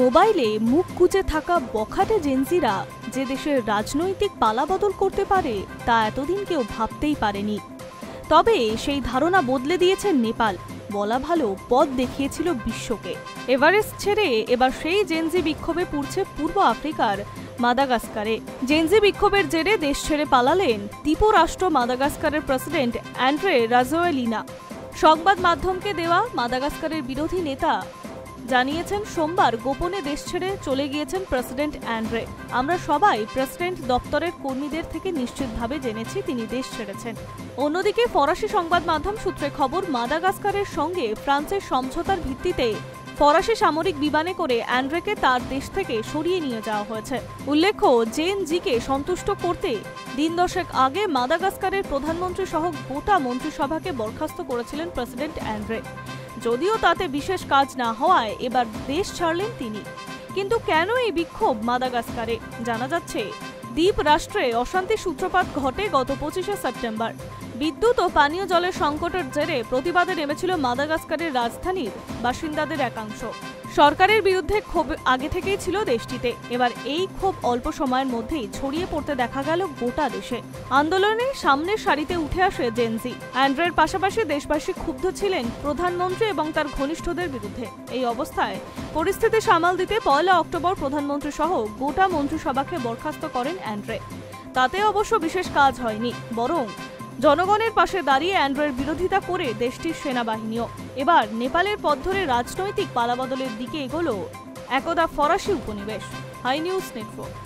মোবাইলে মুখ গুজে থাকা বখাটে জেনজিরা যে দেশের রাজনৈতিক পালাবদল করতে পারে তা এতদিন কেউ ভাবতেই পারেনি। তবে সেই ধারণা বদলে দিয়েছে নেপাল, বলা ভালো পথ দেখিয়েছিল বিশ্বকে। এভারেস্ট ছেড়ে এবার সেই জেনজি বিক্ষোভে পুড়ছে পূর্ব আফ্রিকার মাদাগাস্কারে। জেনজি বিক্ষোভের জেরে দেশ ছেড়ে পালালেন দ্বীপরাষ্ট্র মাদাগাস্কারের প্রেসিডেন্ট অ্যান্ড্রে রাজোয়েলিনা। সংবাদ মাধ্যমকে দেওয়া মাদাগাস্কারের বিরোধী নেতা জানিয়েছেন সোমবার গোপনে দেশ ছেড়ে চলে গিয়েছেন প্রেসিডেন্ট অ্যান্ড্রে। আমরা সবাই প্রেসিডেন্ট দপ্তরের কর্মীদের থেকে নিশ্চিতভাবে জেনেছি তিনি দেশ ছেড়েছেন। অন্যদিকে ফরাসি সংবাদ মাধ্যম সূত্রে খবর, মাদাগাস্কারের সঙ্গে ফ্রান্সের সমঝোতার ভিত্তিতে ফরাসি সামরিক বিমানে করে অ্যান্ড্রেকে তার দেশ থেকে সরিয়ে নিয়ে যাওয়া হয়েছে। উল্লেখ্য, জেএনজিকে সন্তুষ্ট করতে দিন দশেক আগে মাদাগাস্কারের প্রধানমন্ত্রী সহ গোটা মন্ত্রিসভাকে বরখাস্ত করেছিলেন প্রেসিডেন্ট অ্যান্ড্রে। যদিও তাতে বিশেষ কাজ না হওয়ায় এবার দেশ ছাড়লেন তিনি। কিন্তু কেন এই বিক্ষোভ মাদাগাস্কারে? জানা যাচ্ছে, দ্বীপ রাষ্ট্রে অশান্তির সূত্রপাত ঘটে গত 25শে সেপ্টেম্বর। বিদ্যুৎ ও পানীয় জলের সংকটের জেরে প্রতিবাদে নেমেছিল মাদাগাস্কারের রাজধানীর বাসিন্দাদের একাংশ। সরকারের বিরুদ্ধে ক্ষোভ আগে থেকেই ছিল দেশটিতে। এবার এই ক্ষোভ অল্প সময়ের মধ্যেই ছড়িয়ে পড়তে দেখা গেল গোটা দেশে। আন্দোলনে সামনের সারিতে উঠে আসে জেনজি। অ্যান্ড্রের পাশাপাশি দেশবাসী ক্ষুব্ধ ছিলেন প্রধানমন্ত্রী এবং তার ঘনিষ্ঠদের বিরুদ্ধে। এই অবস্থায় পরিস্থিতি সামাল দিতে 1 অক্টোবর প্রধানমন্ত্রী সহ গোটা মন্ত্রিসভাকে বরখাস্ত করেন অ্যান্ড্রে। তাতে অবশ্য বিশেষ কাজ হয়নি, বরং জনগণের পাশে দাঁড়িয়ে অ্যান্ড্রের বিরোধিতা করে দেশটির সেনাবাহিনীও। এবার নেপালের পথ ধরে রাজনৈতিক পালাবদলের দিকে এগোলো একদা ফরাসি উপনিবেশ। Hi news network.